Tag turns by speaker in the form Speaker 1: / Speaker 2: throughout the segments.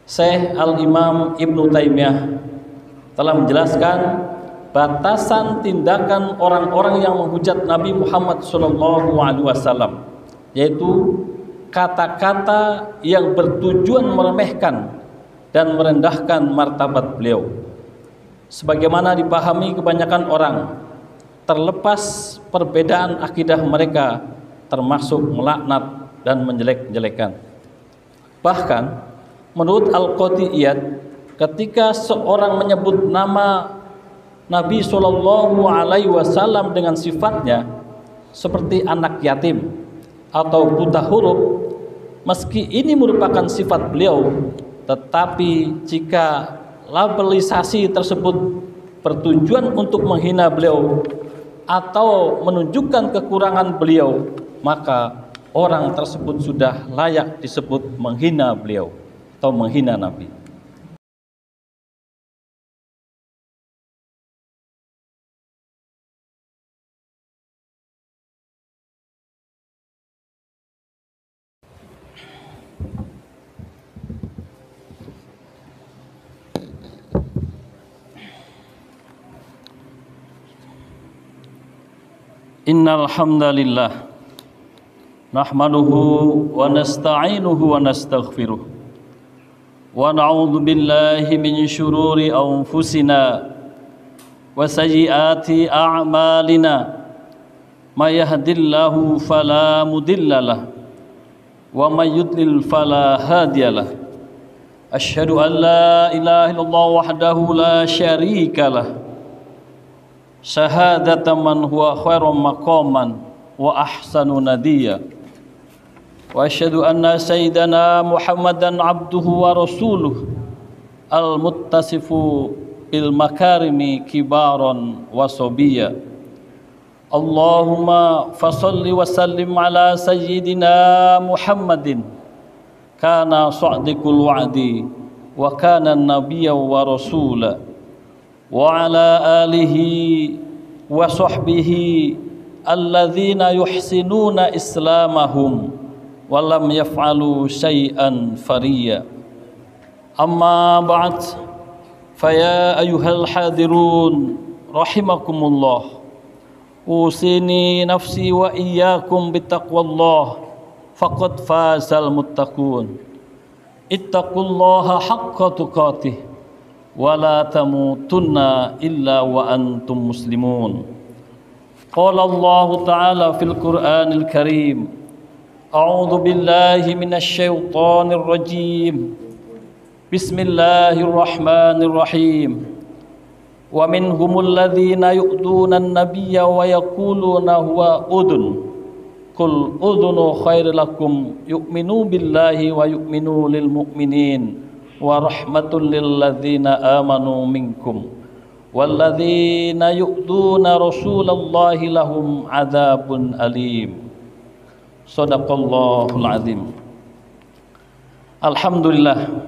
Speaker 1: Syekh Al-Imam Ibnu Taimiyah telah menjelaskan batasan tindakan orang-orang yang menghujat Nabi Muhammad SAW, yaitu kata-kata yang bertujuan meremehkan dan merendahkan martabat beliau. Sebagaimana dipahami kebanyakan orang, terlepas perbedaan akidah mereka, termasuk melaknat dan menjelek-jelekan. Bahkan menurut Al-Qatiyat, ketika seorang menyebut nama Nabi SAW dengan sifatnya seperti anak yatim atau buta huruf, meski ini merupakan sifat beliau, tetapi jika labelisasi tersebut bertujuan untuk menghina beliau atau menunjukkan kekurangan beliau, maka orang tersebut sudah layak disebut menghina beliau atau menghina Nabi. Innal hamdalillah nahmaduhu wa nasta'inuhu wa nastaghfiruh wa na'udzu billahi min syururi anfusina wa sayyiati a'malina may yahdihillahu fala mudhillalah wa may yudlil fala hadiyalah. Asyhadu an la ilaha illallah wahdahu la syarikalah syahadatan man huwa khairum maqaman wa ahsanu nadiya, wa asyhadu anna sayyidana Muhammadan abduhu wa rasuluh al-muttasifu bil makarimi kibaran wa sobiyya. Allahumma fasalli wa sallim ala sayyidina Muhammadin kana sadiqul wa'di wa kana nabiyyan wa rasula wa ala alihi wa sahbihi alladzina yuhsinuna islamahum wa lam yaf'alu syai'an fariya. Amma ba'd, faya ayyuhal hadirun rahimakumullah, usini nafsi wa iyyakum bittaqwallah faqad fazal muttaqun. Ittaqullaha haqqa tuqatih wa la tamutunna illa wa antum muslimun. Qala Allah Ta'ala fil Qur'anil Karim, a'udzu billahi minasy syaithanir rajim. Bismillahirrahmanirrahim. Wa minhumul ladzina yu'duna an-nabiyya wa yaquluna huwa udhun. Qul udhunu khairul lakum yu'minu billahi wa yu'minu lil mu'minin wa rahmatul lil ladzina amanu minkum walladzina yu'duna rasulallahi lahum adzabun alim. Shadaqallahul azim. Alhamdulillah,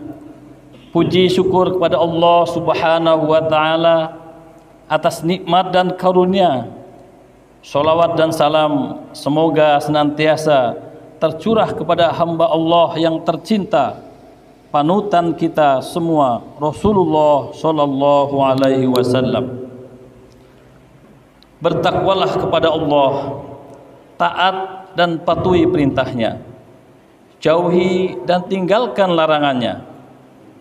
Speaker 1: puji syukur kepada Allah Subhanahu wa taala atas nikmat dan karunia. Sholawat dan salam semoga senantiasa tercurah kepada hamba Allah yang tercinta, panutan kita semua, Rasulullah Sallallahu Alaihi Wasallam. Bertakwalah kepada Allah, taat dan patuhi perintahnya, jauhi dan tinggalkan larangannya.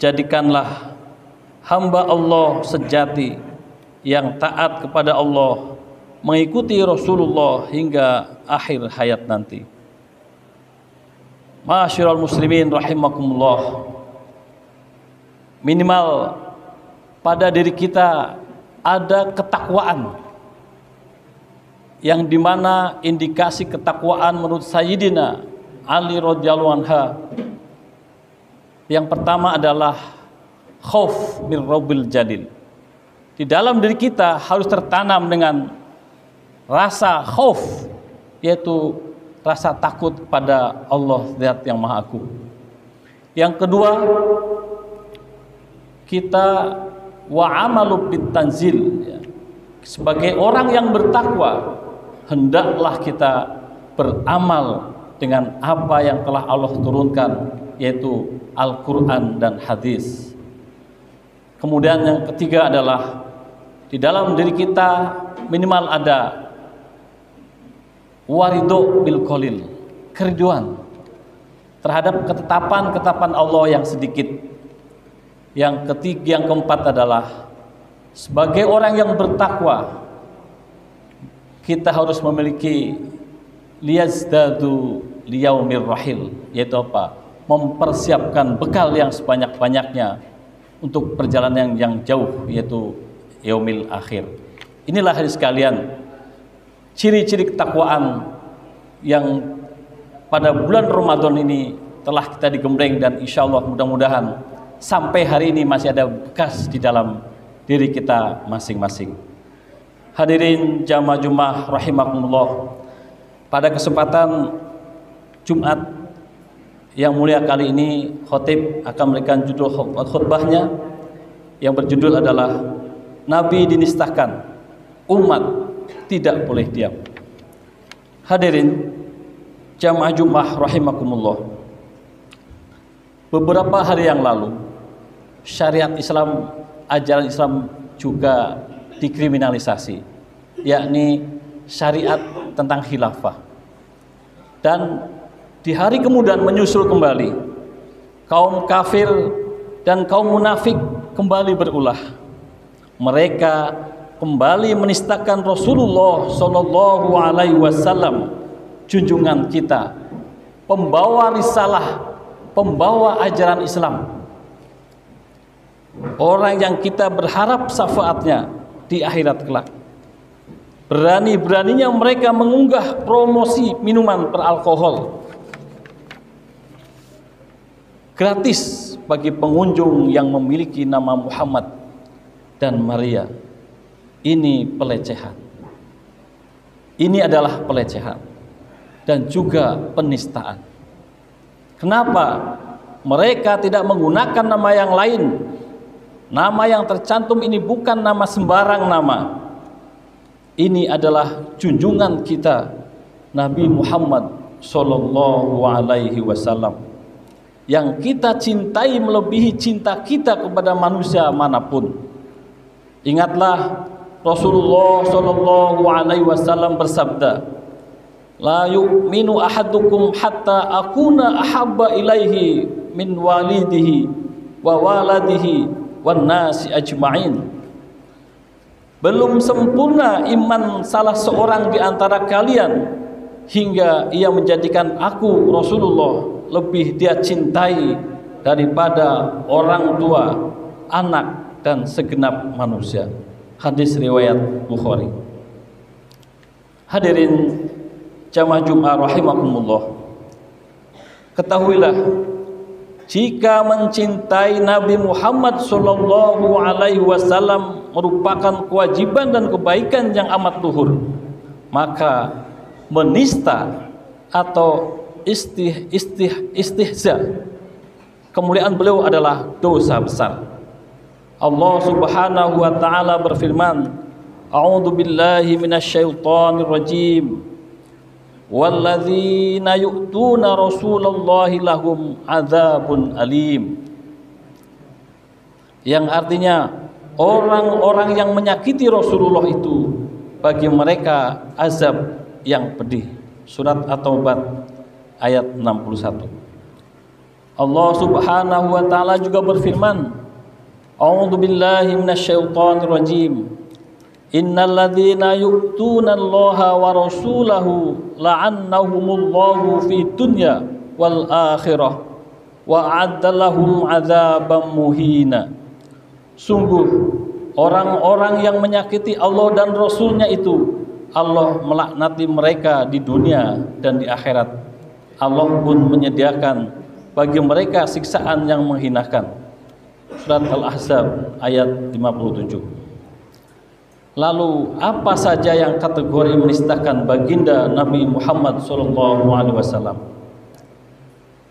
Speaker 1: Jadikanlah hamba Allah sejati yang taat kepada Allah, mengikuti Rasulullah hingga akhir hayat nanti. Ma'asyiral muslimin rahimakumullah, minimal pada diri kita ada ketakwaan, yang dimana indikasi ketakwaan menurut Sayyidina Ali radhiyallahu anha, yang pertama adalah khauf min rabbil jalil. Di dalam diri kita harus tertanam dengan rasa khauf, yaitu rasa takut pada Allah Zat yang Maha Agung. Yang kedua, kita wa amalu bit tanzil, ya. Sebagai orang yang bertakwa, hendaklah kita beramal dengan apa yang telah Allah turunkan yaitu Al-Quran dan hadis. Kemudian yang ketiga adalah di dalam diri kita minimal ada waridho bil qalil, keriduan terhadap ketetapan Allah yang sedikit. Yang ketiga, yang keempat adalah sebagai orang yang bertakwa kita harus memiliki liyazdadu liyaumir rahil, yaitu apa? Mempersiapkan bekal yang sebanyak-banyaknya untuk perjalanan yang jauh, yaitu yaumil akhir. Inilah hadis sekalian ciri-ciri ketakwaan yang pada bulan Ramadan ini telah kita digembleng, dan insya Allah mudah-mudahan sampai hari ini masih ada bekas di dalam diri kita masing-masing. Hadirin jamaah Jumat rahimakumullah, pada kesempatan Jumat yang mulia kali ini khotib akan memberikan judul khutbahnya yang berjudul adalah Nabi dinistakan, umat tidak boleh diam. Hadirin jamaah Jumat rahimakumullah, beberapa hari yang lalu syariat Islam, ajaran Islam juga dikriminalisasi, yakni syariat tentang khilafah. Dan di hari kemudian menyusul kembali, kaum kafir dan kaum munafik kembali berulah. Mereka kembali menistakan Rasulullah Shallallahu Alaihi Wasallam, junjungan kita, pembawa risalah, pembawa ajaran Islam, orang yang kita berharap syafaatnya di akhirat kelak. Berani-beraninya mereka mengunggah promosi minuman beralkohol gratis bagi pengunjung yang memiliki nama Muhammad dan Maria. Ini pelecehan. Ini adalah pelecehan dan juga penistaan. Kenapa mereka tidak menggunakan nama yang lain? Nama yang tercantum ini bukan nama sembarang nama. Ini adalah junjungan kita Nabi Muhammad Sallallahu Alaihi Wasallam, yang kita cintai melebihi cinta kita kepada manusia manapun. Ingatlah Rasulullah Sallallahu Alaihi Wasallam bersabda, la yu'minu ahadukum hatta akuna ahabba ilaihi min walidihi wa waladihi wan nasi ajma'in. Belum sempurna iman salah seorang di antara kalian hingga ia menjadikan aku Rasulullah lebih dia cintai daripada orang tua, anak, dan segenap manusia. Hadis riwayat Bukhari. Hadirin jamaah Jumat rahimakumullah, ketahuilah jika mencintai Nabi Muhammad Sallallahu Alaihi Wasallam merupakan kewajiban dan kebaikan yang amat luhur, maka menista atau istihza kemuliaan beliau adalah dosa besar. Allah Subhanahu wa taala berfirman, A'udzu billahi minasyaitonir rajim. Walladzina yu'tuna Rasulullahi lahum adzabun alim. Yang artinya orang-orang yang menyakiti Rasulullah itu bagi mereka azab yang pedih. Surat At-Taubah ayat 61. Allah Subhanahu wa taala juga berfirman, A'udzu billahi minasyaitonir rajim. Innal ladzina yu'tuna Allaha wa rasulahu la'annahumullahu fid dunya wal akhirah wa a'adda lahum 'adzaban muhina. Sungguh orang-orang yang menyakiti Allah dan Rasulnya itu Allah melaknati mereka di dunia dan di akhirat. Allah pun menyediakan bagi mereka siksaan yang menghinakan. Surat Al-Ahzab ayat 57. Lalu apa saja yang kategori menistakan baginda Nabi Muhammad SAW?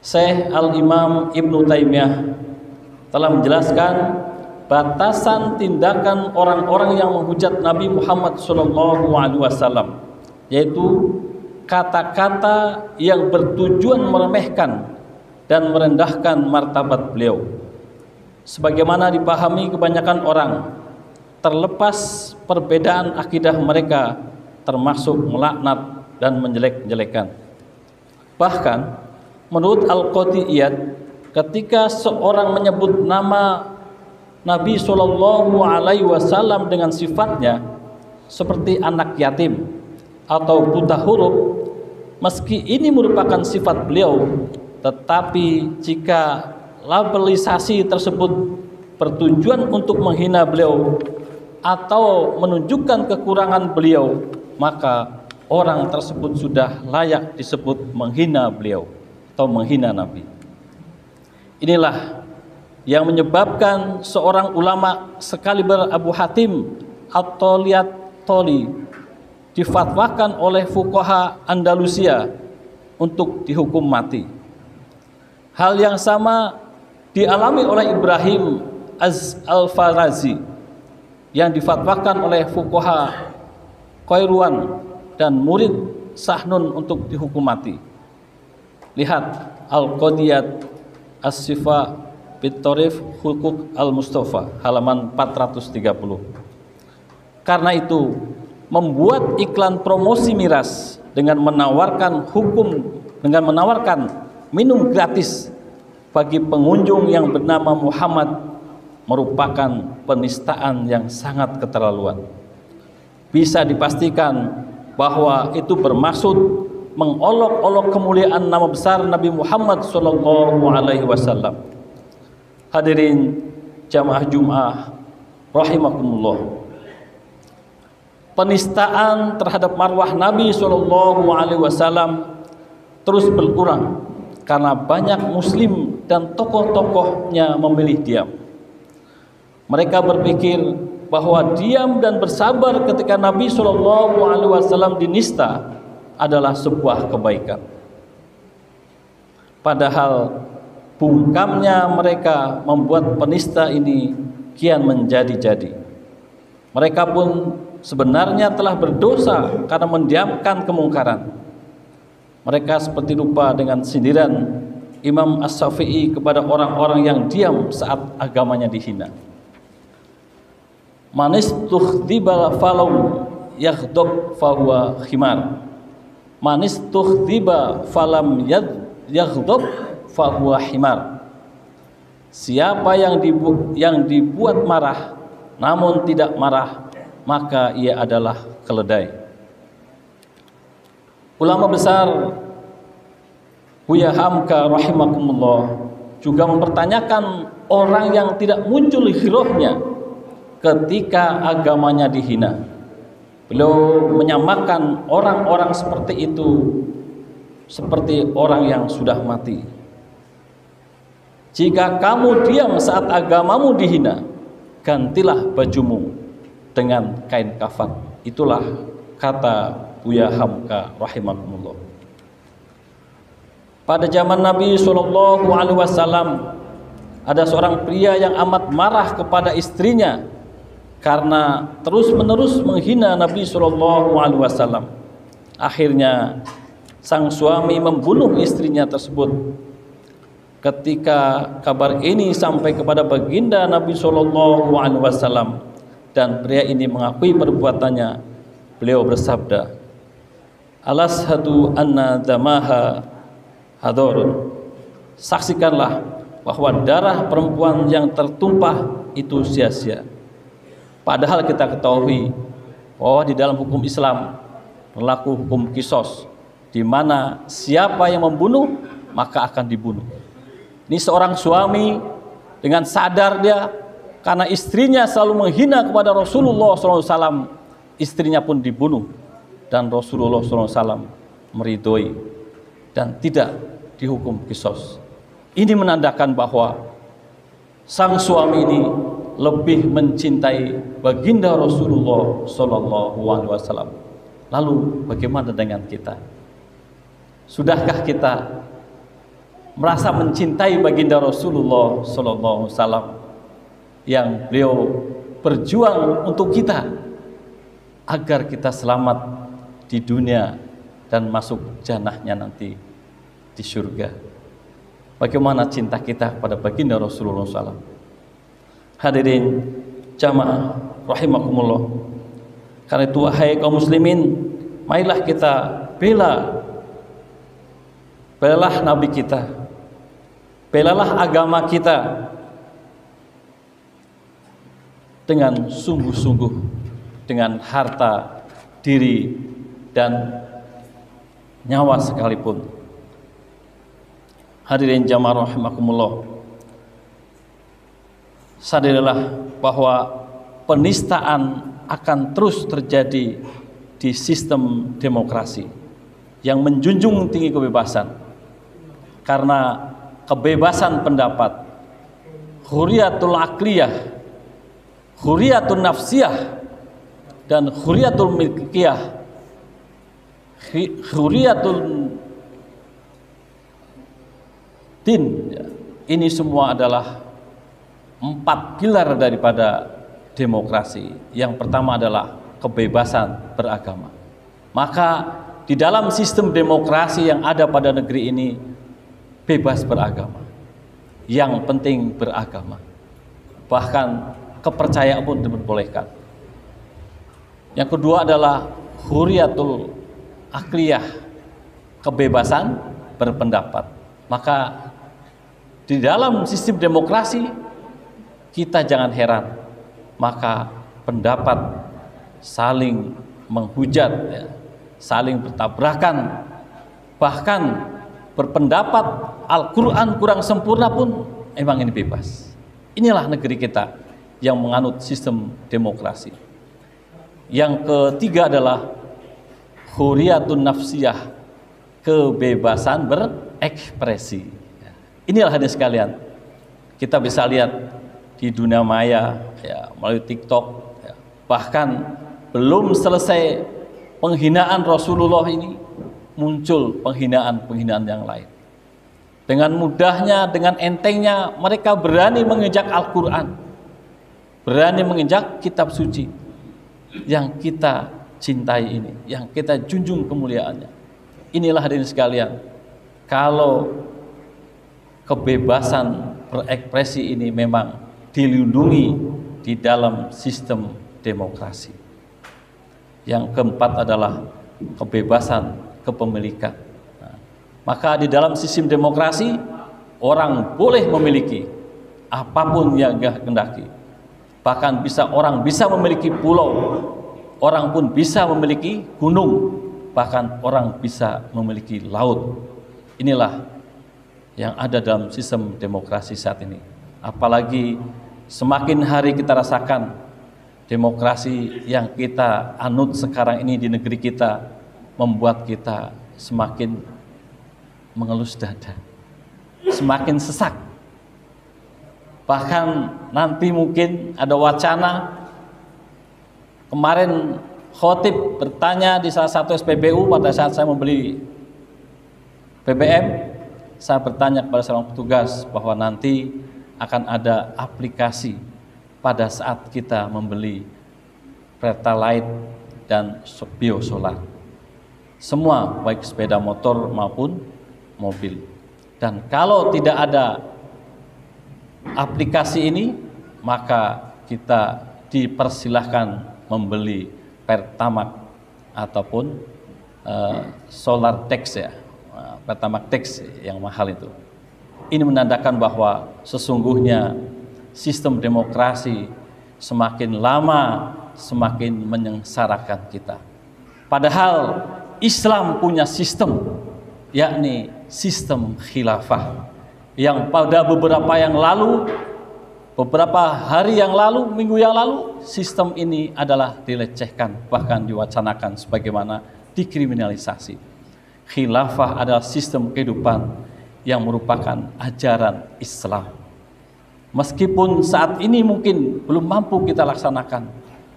Speaker 1: Syekh Al-Imam Ibnu Taimiyah telah menjelaskan batasan tindakan orang-orang yang menghujat Nabi Muhammad SAW, yaitu kata-kata yang bertujuan meremehkan dan merendahkan martabat beliau, sebagaimana dipahami kebanyakan orang, terlepas perbedaan akidah mereka, termasuk melaknat dan menjelek-jelekan. Bahkan menurut Al-Qadiyat, ketika seorang menyebut nama Nabi Shallallahu Alaihi Wasallam dengan sifatnya seperti anak yatim atau buta huruf, meski ini merupakan sifat beliau, tetapi jika labelisasi tersebut bertujuan untuk menghina beliau atau menunjukkan kekurangan beliau, maka orang tersebut sudah layak disebut menghina beliau atau menghina Nabi. Inilah yang menyebabkan seorang ulama sekaliber Abu Hatim At-Toli difatwakan oleh fuqaha Andalusia untuk dihukum mati. Hal yang sama dialami oleh Ibrahim Al-Farazi yang difatwakan oleh fuqaha Qairuan dan murid Sahnun untuk dihukum mati. Lihat Al-Qadiyat As-Sifa Bitorif Hukuk Al-Mustafa halaman 430. Karena itu, membuat iklan promosi miras dengan menawarkan minum gratis bagi pengunjung yang bernama Muhammad merupakan penistaan yang sangat keterlaluan. Bisa dipastikan bahwa itu bermaksud mengolok-olok kemuliaan nama besar Nabi Muhammad SAW. Hadirin jamaah Jum'ah rahimakumullah, penistaan terhadap marwah Nabi SAW terus berkurang karena banyak muslim dan tokoh-tokohnya memilih diam. Mereka berpikir bahwa diam dan bersabar ketika Nabi SAW dinista adalah sebuah kebaikan. Padahal bungkamnya mereka membuat penista ini kian menjadi-jadi. Mereka pun sebenarnya telah berdosa karena mendiamkan kemungkaran. Mereka seperti lupa dengan sindiran Imam As-Syafi'i kepada orang-orang yang diam saat agamanya dihina. Manis tuhdibal falau yaghdab fahuwa khimar. Manis tuhdiba falam yaghdab fahuwa himar. Siapa yang dibuat marah namun tidak marah, maka ia adalah keledai. Ulama besar Buya Hamka rahimakumullah juga mempertanyakan orang yang tidak muncul hirohnya ketika agamanya dihina. Beliau menyamakan orang-orang seperti itu seperti orang yang sudah mati. Jika kamu diam saat agamamu dihina, gantilah bajumu dengan kain kafan. Itulah kata Buya Hamka rahimakumullah. Pada zaman Nabi SAW ada seorang pria yang amat marah kepada istrinya karena terus-menerus menghina Nabi SAW. Akhirnya sang suami membunuh istrinya tersebut. Ketika kabar ini sampai kepada baginda Nabi SAW dan pria ini mengakui perbuatannya, beliau bersabda, "Alashhadu anna damaha hadorun." Saksikanlah bahwa darah perempuan yang tertumpah itu sia-sia. Padahal kita ketahui bahwa di dalam hukum Islam berlaku hukum kisos, di mana siapa yang membunuh maka akan dibunuh. Ini seorang suami dengan sadar dia karena istrinya selalu menghina kepada Rasulullah SAW, istrinya pun dibunuh dan Rasulullah SAW meridhoi dan tidak dihukum kisos. Ini menandakan bahwa sang suami ini lebih mencintai baginda Rasulullah SAW. Lalu bagaimana dengan kita? Sudahkah kita merasa mencintai baginda Rasulullah SAW yang beliau berjuang untuk kita agar kita selamat di dunia dan masuk jannahnya nanti di surga? bagaimana cinta kita kepada baginda Rasulullah SAW. Hadirin jamaah rahimakumullah. Karena itu wahai kaum muslimin, marilah kita belalah Nabi kita, belalah agama kita dengan sungguh-sungguh, dengan harta, diri, dan nyawa sekalipun. Hadirin jamaah rahimakumullah, sadarilah bahwa penistaan akan terus terjadi di sistem demokrasi yang menjunjung tinggi kebebasan. Karena kebebasan pendapat, hurriyatul akliyah, hurriyatul nafsiyah, dan hurriyatul milkiyah, hurriyatul din, ini semua adalah 4 pilar daripada demokrasi. Yang pertama adalah kebebasan beragama. Maka di dalam sistem demokrasi yang ada pada negeri ini, bebas beragama. Yang penting beragama. Bahkan kepercayaan pun diperbolehkan. Yang kedua adalah hurriyatul akliyah, kebebasan berpendapat. Maka di dalam sistem demokrasi kita jangan heran, maka pendapat saling menghujat, ya, saling bertabrakan, bahkan berpendapat Al-Quran kurang sempurna pun emang ini bebas. Inilah negeri kita yang menganut sistem demokrasi. Yang ketiga adalah hurriyatun nafsiyah, kebebasan berekspresi. Inilah hadirin sekalian, kita bisa lihat di dunia maya, ya, melalui TikTok, ya, bahkan belum selesai penghinaan Rasulullah ini, muncul penghinaan-penghinaan yang lain. Dengan mudahnya, dengan entengnya mereka berani menginjak Al-Quran, berani menginjak kitab suci yang kita cintai ini, yang kita junjung kemuliaannya. Inilah hadirin sekalian, kalau kebebasan berekspresi ini memang dilindungi di dalam sistem demokrasi. Yang keempat adalah kebebasan kepemilikan. Nah, maka di dalam sistem demokrasi orang boleh memiliki apapun yang dia kehendaki. Bahkan orang bisa memiliki pulau, orang pun bisa memiliki gunung, bahkan orang bisa memiliki laut. Inilah yang ada dalam sistem demokrasi saat ini. Apalagi semakin hari kita rasakan demokrasi yang kita anut sekarang ini di negeri kita membuat kita semakin mengelus dada, semakin sesak. Bahkan nanti mungkin ada wacana, kemarin khotib bertanya di salah satu SPBU pada saat saya membeli BBM, saya bertanya kepada seorang petugas bahwa nanti akan ada aplikasi pada saat kita membeli Pertalite dan biosolar, semua baik sepeda motor maupun mobil. Dan kalau tidak ada aplikasi ini, maka kita dipersilahkan membeli Pertamax ataupun Solar Tax, ya, Pertamax Tax yang mahal itu. Ini menandakan bahwa sesungguhnya sistem demokrasi semakin lama semakin menyengsarakan kita. Padahal Islam punya sistem, yakni sistem khilafah, yang pada beberapa hari yang lalu, minggu yang lalu, sistem ini adalah dilecehkan, bahkan diwacanakan sebagaimana dikriminalisasi. Khilafah adalah sistem kehidupan yang merupakan ajaran Islam. Meskipun saat ini mungkin belum mampu kita laksanakan,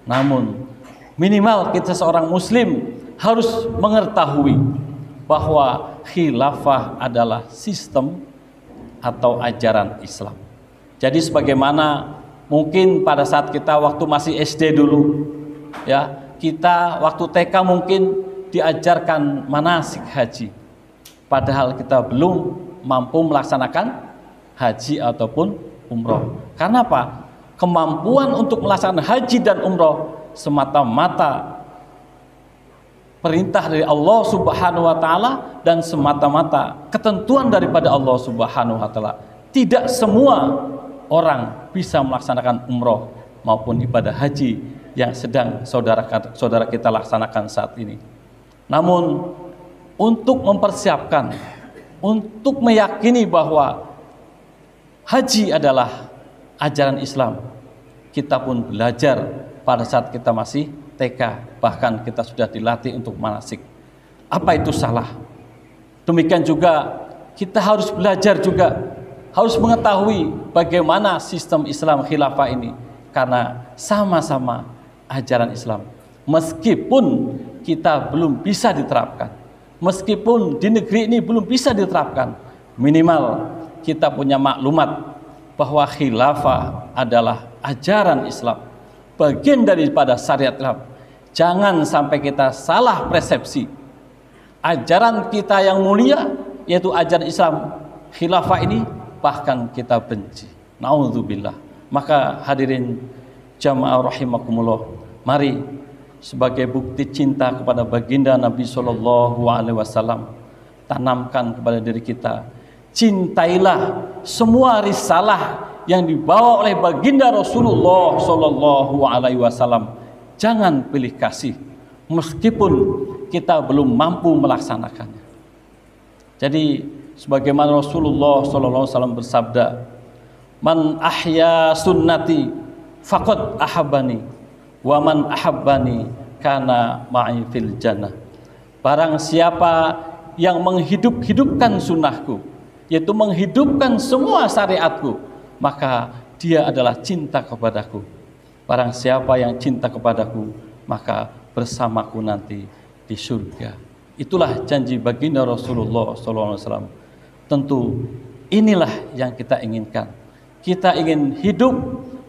Speaker 1: namun minimal kita seorang muslim harus mengetahui bahwa khilafah adalah sistem atau ajaran Islam. Jadi sebagaimana mungkin pada saat kita waktu masih SD dulu, ya, kita waktu TK mungkin diajarkan manasik haji, padahal kita belum mampu melaksanakan haji ataupun umroh. Karena apa? Kemampuan untuk melaksanakan haji dan umroh semata-mata perintah dari Allah Subhanahu wa taala dan semata-mata ketentuan daripada Allah Subhanahu wa taala. Tidak semua orang bisa melaksanakan umroh maupun ibadah haji yang sedang saudara kita laksanakan saat ini. Namun untuk mempersiapkan, untuk meyakini bahwa haji adalah ajaran Islam, kita pun belajar pada saat kita masih TK, bahkan kita sudah dilatih untuk manasik. Apa itu salah? Demikian juga kita harus belajar juga, harus mengetahui bagaimana sistem Islam khilafah ini, karena sama-sama ajaran Islam. Meskipun kita belum bisa diterapkan, meskipun di negeri ini belum bisa diterapkan, minimal kita punya maklumat bahwa khilafah adalah ajaran Islam, bagian daripada syariat Islam. Jangan sampai kita salah persepsi. Ajaran kita yang mulia, yaitu ajaran Islam khilafah ini, bahkan kita benci. Naudzubillah. Maka hadirin jamaah rahimakumullah, mari sebagai bukti cinta kepada baginda Nabi Shallallahu Alaihi Wasallam, tanamkan kepada diri kita, cintailah semua risalah yang dibawa oleh baginda Rasulullah Shallallahu Alaihi Wasallam. Jangan pilih kasih, meskipun kita belum mampu melaksanakannya. Jadi, sebagaimana Rasulullah Shallallahu Alaihi Wasallam bersabda, "Man ahya sunnati, faqad ahabbani. Wa man ahabbani kana ma'i fil jannah." Barang siapa yang menghidup-hidupkan sunnahku, yaitu menghidupkan semua syariatku, maka dia adalah cinta kepadaku. Barang siapa yang cinta kepadaku, maka bersamaku nanti di surga. Itulah janji baginda Rasulullah SAW. Tentu inilah yang kita inginkan. Kita ingin hidup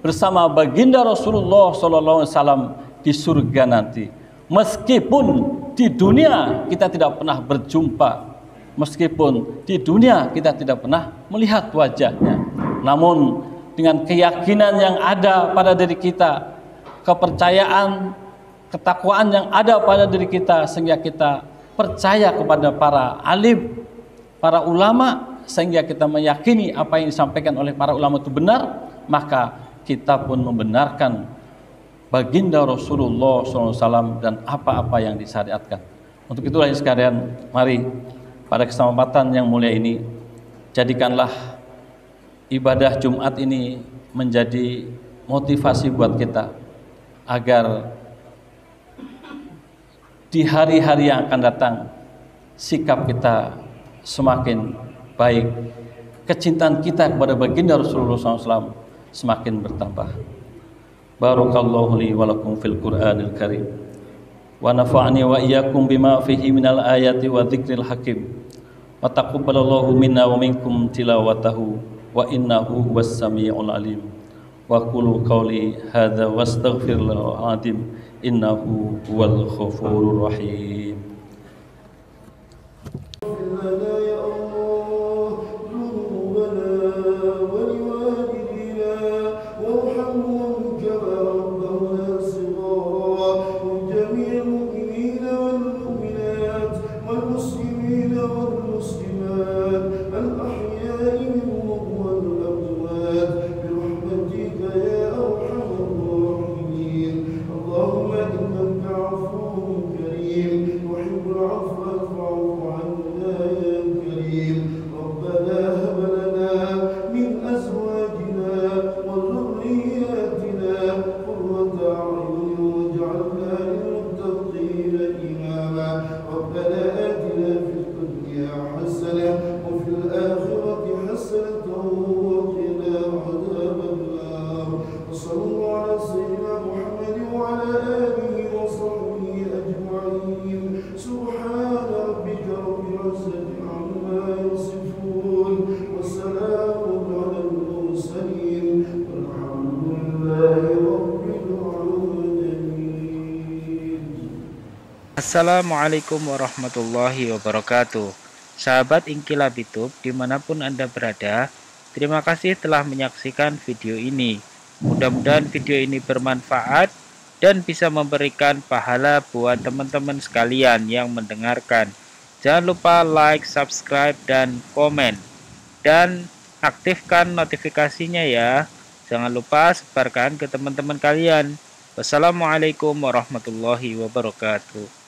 Speaker 1: bersama baginda Rasulullah SAW di surga nanti. Meskipun di dunia kita tidak pernah berjumpa, meskipun di dunia kita tidak pernah melihat wajahnya, namun dengan keyakinan yang ada pada diri kita, kepercayaan, ketakwaan yang ada pada diri kita, sehingga kita percaya kepada para alim, para ulama, sehingga kita meyakini apa yang disampaikan oleh para ulama itu benar, maka kita pun membenarkan baginda Rasulullah SAW dan apa-apa yang disyariatkan. Untuk itulah sekalian, mari pada kesempatan yang mulia ini, jadikanlah ibadah Jumat ini menjadi motivasi buat kita, agar di hari-hari yang akan datang sikap kita semakin baik, kecintaan kita kepada baginda Rasulullah SAW semakin bertambah. Barakallahu li wa lakum fil Qur'anil Karim, wa nafa'ani wa iyyakum bima fihi minal ayati wa dzikril hakim, wa taqabbalallahu minna wa minkum tilawatahu, wa innahu huwas samiul alim. Wa qulu qawli hadza wastaghfirul azim, innahu huwal ghafurur rahim.
Speaker 2: Assalamualaikum warahmatullahi wabarakatuh. Sahabat Inkilab YouTube dimanapun Anda berada, terima kasih telah menyaksikan video ini. Mudah-mudahan video ini bermanfaat dan bisa memberikan pahala buat teman-teman sekalian yang mendengarkan. Jangan lupa like, subscribe, dan komen. Dan aktifkan notifikasinya ya. Jangan lupa sebarkan ke teman-teman kalian. Wassalamualaikum warahmatullahi wabarakatuh.